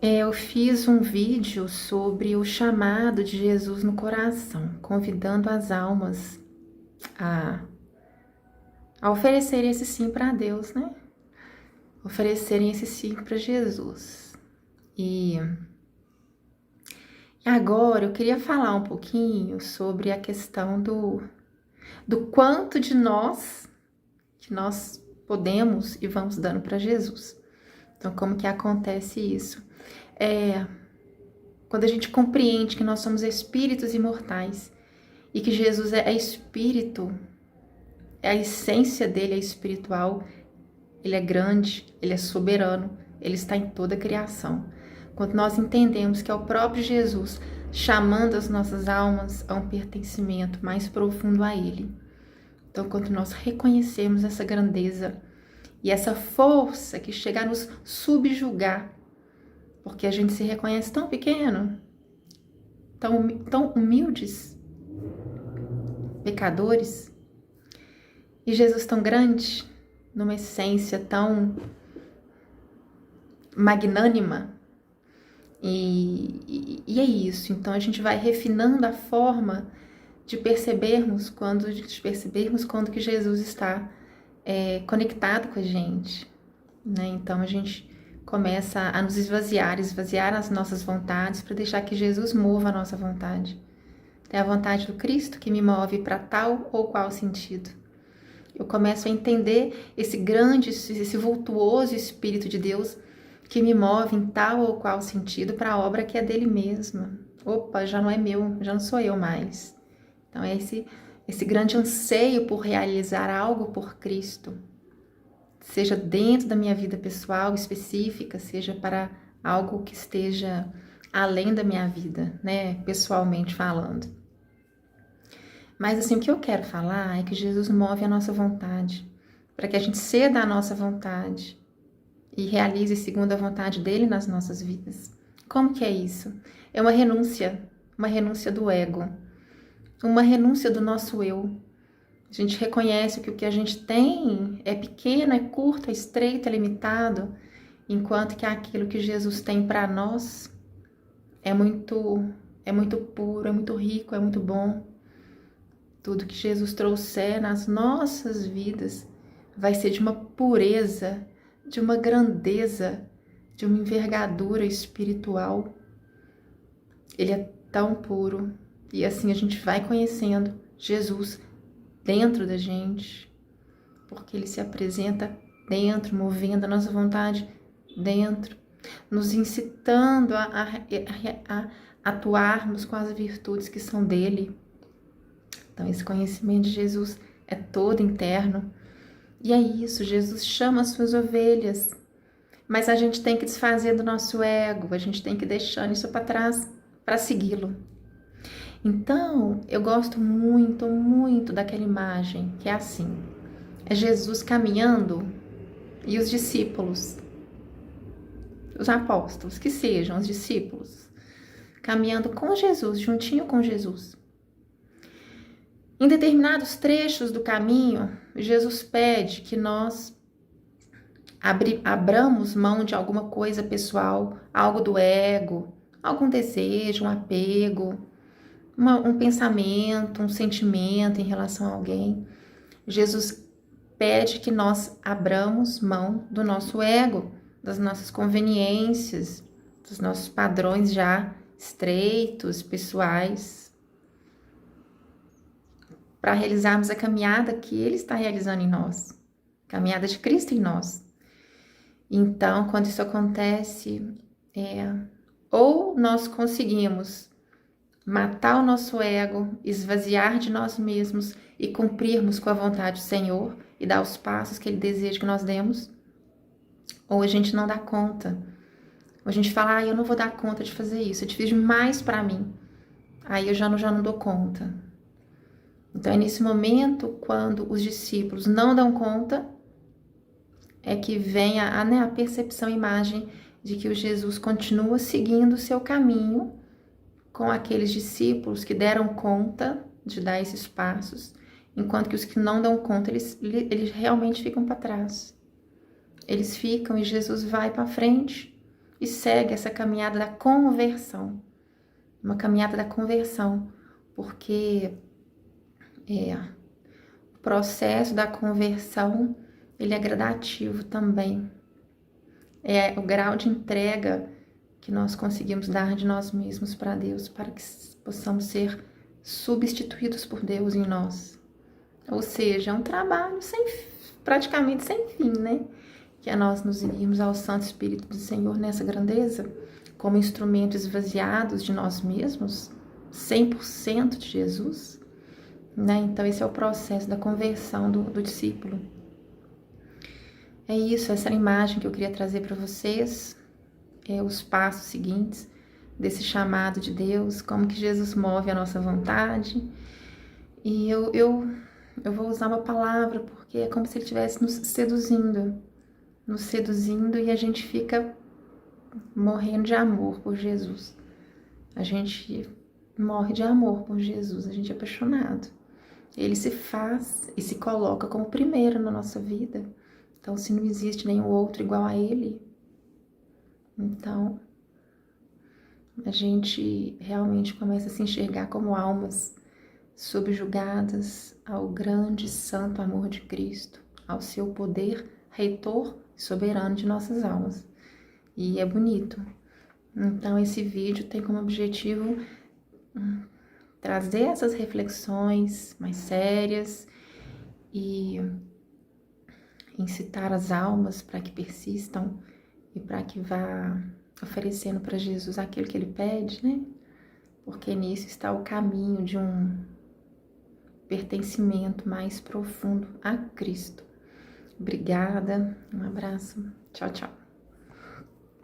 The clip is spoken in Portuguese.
Eu fiz um vídeo sobre o chamado de Jesus no coração, convidando as almas a, a oferecerem esse sim para Deus, né? Oferecerem esse sim para Jesus. E agora eu queria falar um pouquinho sobre a questão do quanto de nós que nós podemos e vamos dando para Jesus. Então, como que acontece isso? Quando a gente compreende que nós somos espíritos imortais e que Jesus é espírito, a essência dele é espiritual, ele é grande, ele é soberano, ele está em toda a criação. Quando nós entendemos que é o próprio Jesus chamando as nossas almas a um pertencimento mais profundo a ele. Então, quando nós reconhecemos essa grandeza e essa força que chega a nos subjugar, porque a gente se reconhece tão pequeno, tão humildes, pecadores, e Jesus tão grande, numa essência tão magnânima, e é isso. Então a gente vai refinando a forma de percebermos quando que Jesus está conectado com a gente, né? Então a gente começa a nos esvaziar as nossas vontades para deixar que Jesus mova a nossa vontade. É a vontade do Cristo que me move para tal ou qual sentido. Eu começo a entender esse grande, esse vultuoso Espírito de Deus que me move em tal ou qual sentido para a obra que é dele mesmo. Opa, já não é meu, já não sou eu mais. Então é esse grande anseio por realizar algo por Cristo, seja dentro da minha vida pessoal específica, seja para algo que esteja além da minha vida, né, pessoalmente falando. Mas assim, o que eu quero falar é que Jesus move a nossa vontade, para que a gente ceda à nossa vontade e realize segundo a vontade dele nas nossas vidas. Como que é isso? É uma renúncia do ego, uma renúncia do nosso eu. A gente reconhece que o que a gente tem é pequeno, é curto, é estreito, é limitado, enquanto que aquilo que Jesus tem para nós é muito puro, é muito rico, é muito bom. Tudo que Jesus trouxer nas nossas vidas vai ser de uma pureza, de uma grandeza, de uma envergadura espiritual. Ele é tão puro. E assim a gente vai conhecendo Jesus dentro da gente, porque ele se apresenta dentro, movendo a nossa vontade dentro, nos incitando a atuarmos com as virtudes que são dele. Então, esse conhecimento de Jesus é todo interno. E é isso, Jesus chama as suas ovelhas. Mas a gente tem que desfazer do nosso ego, a gente tem que deixar isso para trás para segui-lo. Então, eu gosto muito, muito daquela imagem que é assim. É Jesus caminhando e os discípulos, os apóstolos, que sejam os discípulos, caminhando com Jesus, juntinho com Jesus. Em determinados trechos do caminho, Jesus pede que nós abramos mão de alguma coisa pessoal, algo do ego, algum desejo, um apego, um pensamento, um sentimento em relação a alguém. Jesus pede que nós abramos mão do nosso ego, das nossas conveniências, dos nossos padrões já estreitos, pessoais, para realizarmos a caminhada que Ele está realizando em nós, caminhada de Cristo em nós. Então, quando isso acontece, ou nós conseguimos matar o nosso ego, esvaziar de nós mesmos e cumprirmos com a vontade do Senhor e dar os passos que Ele deseja que nós demos, ou a gente não dá conta. Ou a gente fala, eu não vou dar conta de fazer isso, é difícil demais para mim. Aí eu já não dou conta. Então é nesse momento, quando os discípulos não dão conta, é que vem a percepção, a imagem de que o Jesus continua seguindo o seu caminho com aqueles discípulos que deram conta de dar esses passos, enquanto que os que não dão conta, eles realmente ficam para trás. Eles ficam e Jesus vai para frente e segue essa caminhada da conversão. Uma caminhada da conversão, porque o processo da conversão, ele é gradativo também. É o grau de entrega que nós conseguimos dar de nós mesmos para Deus, para que possamos ser substituídos por Deus em nós. Ou seja, é um trabalho praticamente sem fim, né? Que é nós nos unirmos ao Santo Espírito do Senhor nessa grandeza, como instrumentos esvaziados de nós mesmos, 100% de Jesus, né? Então esse é o processo da conversão do discípulo. É isso, essa era a imagem que eu queria trazer para vocês, os passos seguintes desse chamado de Deus, como que Jesus move a nossa vontade. E eu vou usar uma palavra, porque é como se ele estivesse nos seduzindo e a gente fica morrendo de amor por Jesus. A gente morre de amor por Jesus, a gente é apaixonado. Ele se faz e se coloca como primeiro na nossa vida. Então, se não existe nenhum outro igual a ele, então a gente realmente começa a se enxergar como almas subjugadas ao grande e santo amor de Cristo, ao seu poder reitor e soberano de nossas almas. E é bonito. Então esse vídeo tem como objetivo trazer essas reflexões mais sérias e incitar as almas para que persistam e para que vá oferecendo para Jesus aquilo que ele pede, né? Porque nisso está o caminho de um pertencimento mais profundo a Cristo. Obrigada, um abraço, tchau, tchau.